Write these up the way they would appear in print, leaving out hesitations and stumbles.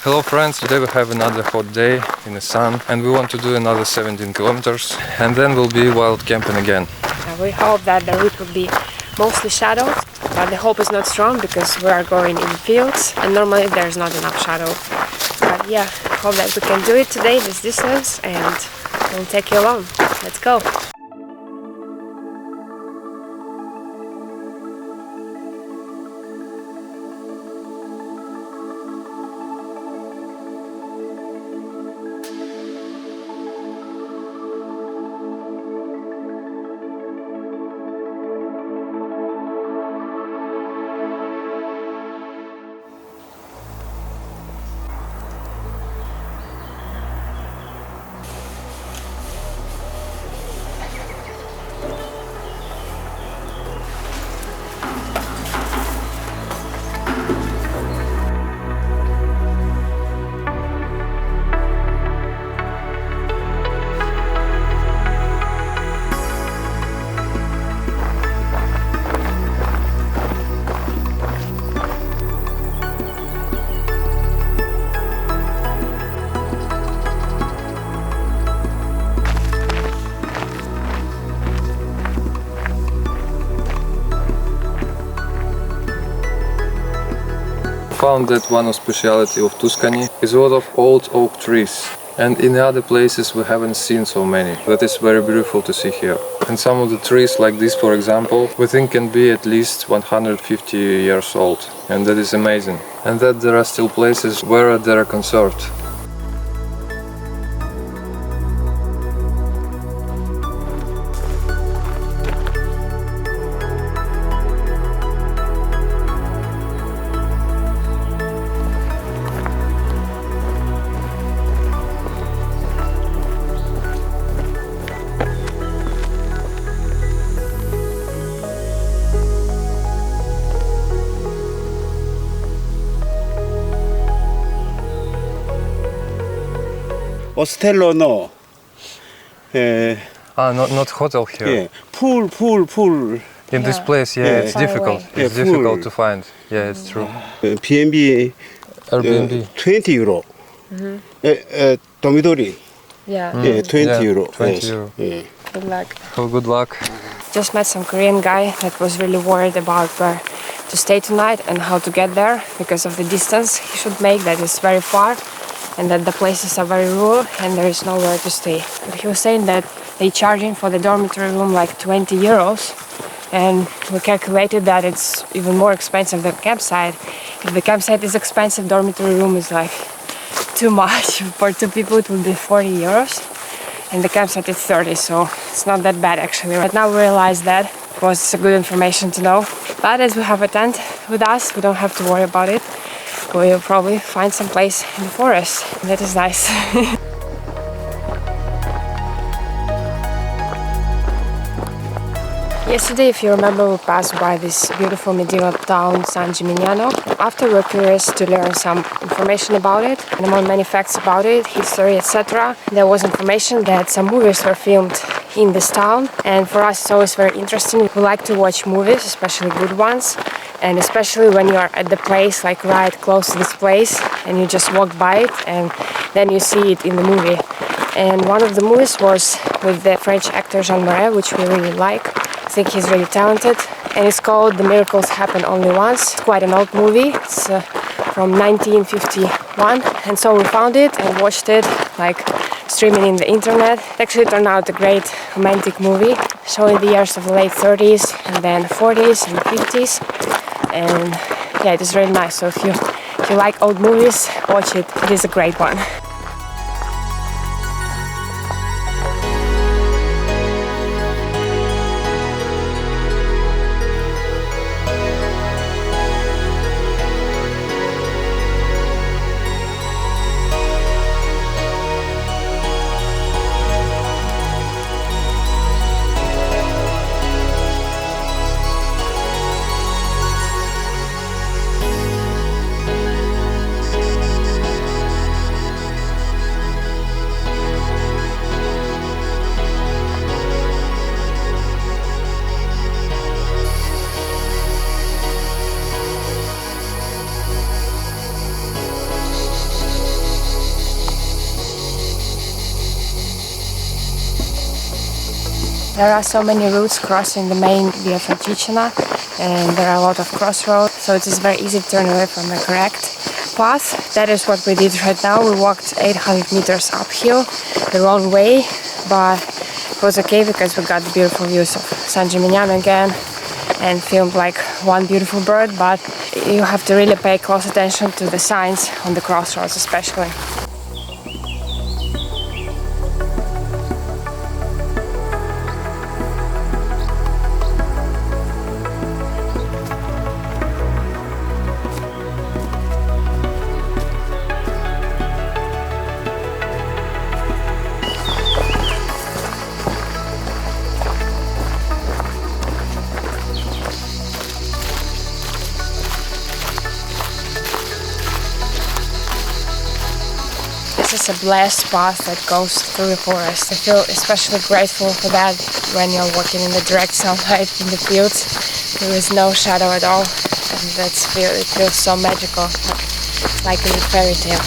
Hello friends, today we have another hot day in the sun and we want to do another 17 kilometers and then we'll be wild camping again. We hope that the route will be mostly shadowed, but the hope is not strong because we are going in fields and normally there's not enough shadow. But yeah, hope that we can do it today, this distance, and we'll take you along. Let's go! Found that one of speciality of Tuscany is a lot of old oak trees, and in the other places we haven't seen so many. That is very beautiful to see here. And some of the trees like this, for example, we think can be at least 150 years old, and that is amazing. And that there are still places where they are conserved. Ostello no. Not hotel here. Yeah. Pool. In this place, yeah, it's far difficult. away. It's Yeah, difficult pool. to find. Yeah, it's true. B&B Airbnb. 20 euro. Dormitory. Yeah, 20 euro. 20 yes. euro. Yeah. good luck. So good luck. Just met some Korean guy that was really worried about where to stay tonight and how to get there because of the distance he should make, that is very far, and that the places are very rural and there is nowhere to stay. But he was saying that they charging for the dormitory room like 20 euros, and we calculated that it's even more expensive than campsite. If the campsite is expensive, dormitory room is like too much. For two people it would be 40 euros and the campsite is 30, so it's not that bad actually. But now we realize that was good information to know. But as we have a tent with us, we don't have to worry about it. We'll probably find some place in the forest. That is nice. Yesterday, if you remember, we passed by this beautiful medieval town, San Gimignano. After we were curious to learn some information about it, and among many facts about it, history, etc., there was information that some movies were filmed in this town, and for us it's always very interesting. We like to watch movies, especially good ones, and especially when you are at the place, like right close to this place, and you just walk by it, and then you see it in the movie. And one of the movies was with the French actor Jean Marais, which we really like. I think he's really talented, and it's called The Miracles Happen Only Once. It's quite an old movie. It's from 1951, and so we found it and watched it, like streaming in the internet. It actually turned out a great romantic movie, showing the years of the late 30s and then 40s and 50s, and yeah, it is really nice. So if you like old movies, watch it. It is a great one. There are so many routes crossing the main Via Francigena, and there are a lot of crossroads, so it is very easy to turn away from the correct path. That is what we did right now. We walked 800 meters uphill the wrong way, but it was okay because we got the beautiful views of San Gimignano again and filmed like one beautiful bird, but you have to really pay close attention to the signs on the crossroads especially. This is a blessed path that goes through the forest. I feel especially grateful for that when you're walking in the direct sunlight in the fields. There is no shadow at all, and it feels so magical, like in a fairy tale.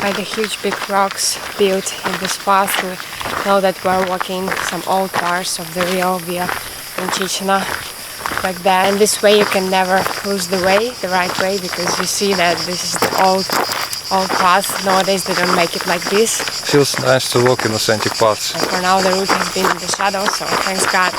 By the huge big rocks built in this path, we know that we're walking some old parts of the real Via Francigena, like that. And this way you can never lose the right way, because you see that this is the old path. Nowadays they don't make it like this. Feels nice to walk in authentic paths. And for now the route has been in the shadow, so thanks God.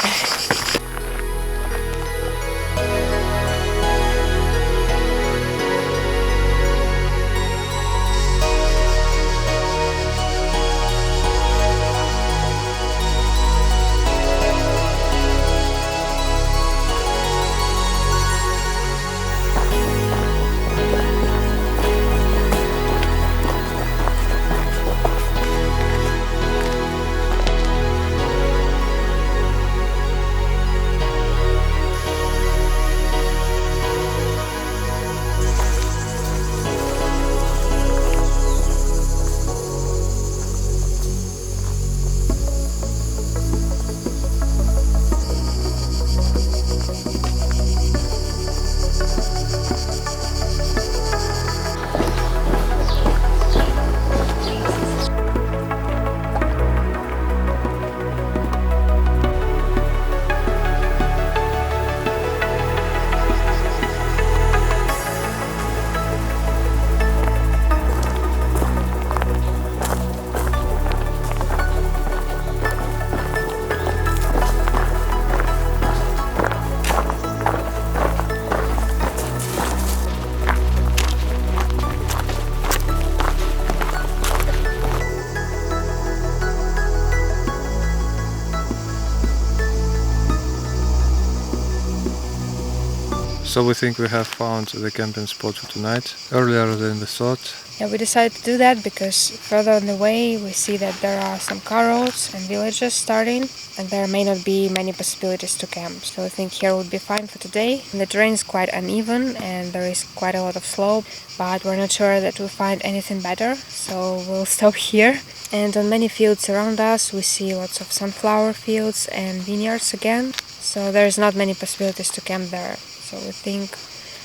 So we think we have found the camping spot for tonight, earlier than we thought. Yeah, we decided to do that because further on the way we see that there are some car roads and villages starting, and there may not be many possibilities to camp. So I think here would be fine for today. And the terrain is quite uneven and there is quite a lot of slope, but we're not sure that we'll find anything better, so we'll stop here. And on many fields around us we see lots of sunflower fields and vineyards again. so there is not many possibilities to camp there. So we think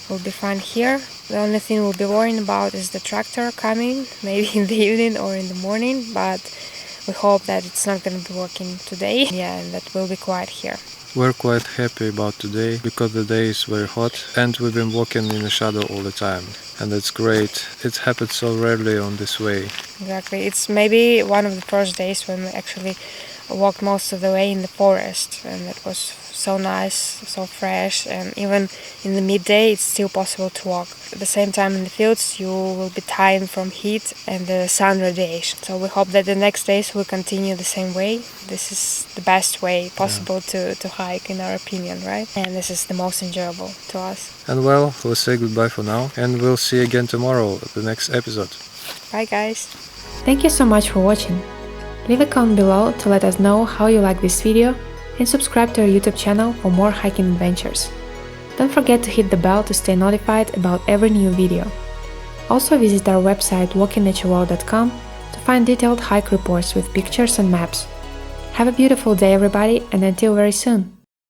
we'll be fine here. The only thing we'll be worrying about is the tractor coming, maybe in the evening or in the morning, but we hope that it's not going to be working today. Yeah, and that we'll be quiet here. We're quite happy about today because the day is very hot and we've been walking in the shadow all the time. And that's great. It happens so rarely on this way. Exactly. It's maybe one of the first days when we actually walked most of the way in the forest, and it was so nice, so fresh, and even in the midday it's still possible to walk. At the same time in the fields you will be tired from heat and the sun radiation. So we hope that the next days will continue the same way. This is the best way possible to hike in our opinion, right? And this is the most enjoyable to us. And well, we'll say goodbye for now and we'll see you again tomorrow at the next episode. Bye guys! Thank you so much for watching. Leave a comment below to let us know how you like this video and subscribe to our YouTube channel for more hiking adventures. Don't forget to hit the bell to stay notified about every new video. Also visit our website walkingnatureworld.com to find detailed hike reports with pictures and maps. Have a beautiful day everybody, and until very soon!